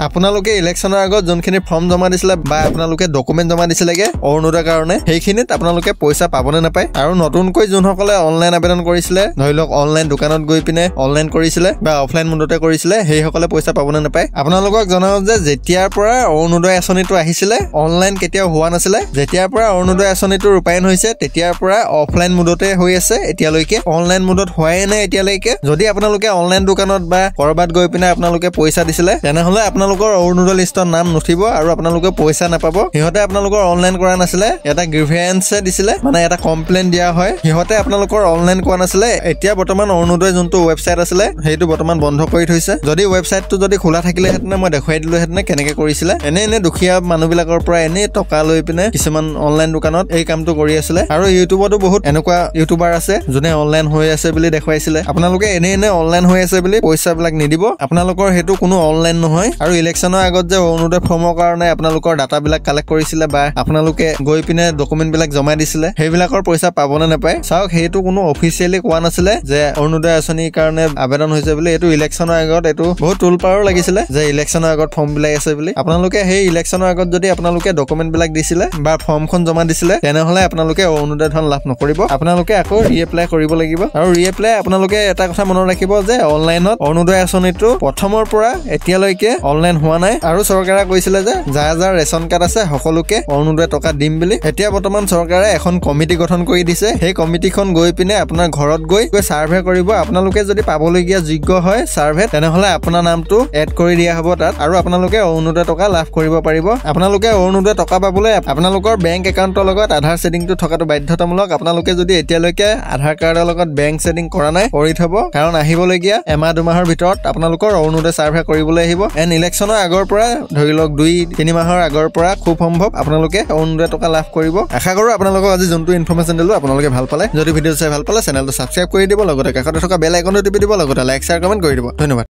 আপোনালোকে ইলেকশ্যনৰ আগত যোনখিনি ফৰ্ম জমা দিছিলে বা আপোনালোকে ডকুমেণ্ট জমা দিছিলেগে অৰুণোদয়ৰ কাৰণে সেইখিনিত আপোনালোকে পইচা পাবনে নাপায় আৰু নতুনকৈ যোনসকলে অনলাইন আবেদন কৰিছিলে ধৰি লওক অনলাইন দোকানত গৈ পিনে অনলাইন কৰিছিলে বা অফলাইন মোডতে কৰিছিলে সেইসকলে পইচা পাবনে নাপায় আপোনালোকক জনাও যে যেতিয়াৰ পৰা অৰুণোদয় আঁচনিটো আহিছিলে অনলাইন কেতিয়াও হোৱা নাছিলে যেতিয়াৰ পৰা অৰুণোদয় আঁচনিটো ৰূপায়ণ হৈছে তেতিয়াৰ পৰা অফলাইন মোডতে হৈ আছে এতিয়ালৈকে অনলাইন মোডত হোৱাই নাই এতিয়ালৈকে যদি আপোনালোকে অনলাইন দোকানত বা কৰবাত গৈ পিনে আপোনালোকে পইচা দিছিলে তেনেহলে আপোনালোকৰ অৰুণোদয় লিষ্টত নাম নুঠিব আৰু আপোনালোকে পইচা নাপাব সিহঁতে আপোনালোকৰ অনলাইন কৰা নাছিলে এটা গ্ৰিভেন্স দিছিলে মানে এটা কমপ্লেইন দিয়া হয় সিহঁতে আপোনালোকৰ অনলাইন কৰা নাছিলে এতিয়া বৰ্তমান অৰুণোদয় যোনটো ৱেবছাইট আছিলে সেইটো বৰ্তমান বন্ধ কৰি থৈছে যদি ৱেবছাইটটো যদি খোলা থাকিলেহেঁতেন মই দেখুৱাই দিলোহেঁতেন কেনেকে কৰিছিলে এনে দুখীয়া মানুহবিলাকৰ পৰা এনে টকা লৈ পিনে কিছুমান অনলাইন দোকানত এই কামটো কৰি আছিলে আৰু ইউটিউবতো বহুত এনেকুৱা ইউটিউবাৰ আছে যোনে অনলাইন হৈ আছে বুলি দেখুৱাইছিলে আপোনালোকে এনে অনলাইন হৈ আছে বুলি পইচাবিলাক নিদিব আপোনালোকৰ সেইটো কোনো অনলাইন নহয় আৰু ইলেকশ্যনৰ আগত যে অৰুণোদয় ফৰ্মৰ কাৰণে আপোনালোকৰ ডাটাবিলাক কালেক্ট কৰিছিলে বা আপোনালোকে গৈ পিনে ডকুমেণ্টবিলাক জমা দিছিলে সেইবিলাকৰ পইচা পাবনে নাপায় চাওক সেইটো কোনো অফিচিয়েলি কোৱা নাছিলে যে অৰুণোদয় আঁচনিৰ কাৰণে আবেদন হৈছে বুলি এইটো ইলেকশ্যনৰ আগত এইটো বহুত টুল পাৱাৰো লাগিছিলে যে ইলেকশ্যনৰ আগত ফৰ্মবিলাক আছে বুলি আপোনালোকে সেই ইলেকশ্যনৰ আগত যদি আপোনালোকে ডকুমেণ্টবিলাক দিছিলে বা ফৰ্মখন জমা দিছিলে তেনেহলে আপোনালোকে অৰুণোদয় ধন লাভ নকৰিব আপোনালোকে আকৌ ৰিএপ্লাই কৰিব লাগিব আৰু ৰিএপ্লাই আপোনালোকে এটা কথা মনত ৰাখিব যে অনলাইনত অৰুণোদয় আঁচনিটো প্ৰথমৰ পৰা এতিয়ালৈকে অনলাইন হোৱা নাই আৰু চৰকাৰে কৈছিলে যে যাৰ ৰেচন কাৰ্ড আছে সকলোকে অৰুণোদয় টকা দিম বুলি এতিয়া বৰ্তমান চৰকাৰে এখন কমিটি গঠন কৰি দিছে সেই কমিটিখন গৈ পিনে আপোনাৰ ঘৰত গৈ সাৰ্ভে কৰিব আপোনালোকে যদি পাবলগীয়া যোগ্য হয় সাৰ্ভে তেনেহলে আপোনাৰ নামটো এড কৰি দিয়া হ'ব তাত আৰু আপোনালোকে অৰুণোদয় টকা লাভ কৰিব পাৰিব আপোনালোকে অৰুণোদয় টকা পাবলৈ আপোনালোকৰ বেংক একাউণ্টৰ লগত আধাৰ সেটিংটো থকাটো বাধ্যতামূলক আপোনালোকে যদি এতিয়ালৈকে আধাৰ কাৰ্ডৰ লগত বেংক সেটিং কৰা নাই কৰি থব কাৰণ আহিবলগীয়া এমাহ দুমাহৰ ভিতৰত আপোনালোকৰ অৰুণোদয় সাৰ্ভে কৰিবলৈ আহিব এণ্ড ইলেকশ্যনৰ আগৰ পৰা ধৰি লওক 2-3 মাহৰ আগৰ পৰা খুব সম্ভৱ আপোনালোকে অৰুণোদয় টকা লাভ কৰিব আশা কৰোঁ আপোনালোকক আজি যোনটো ইনফৰমেশ্যন দিলোঁ আপোনালোকে ভাল পালে যদি ভিডিঅ' চাই ভাল পালে চেনেলটো ছাবস্ক্ৰাইব কৰি দিব লগতে কাষতে থকা বেল আইকনটো টিপি দিব লগতে লাইক শ্বেয়াৰ কমেণ্ট কৰি দিব ধন্যবাদ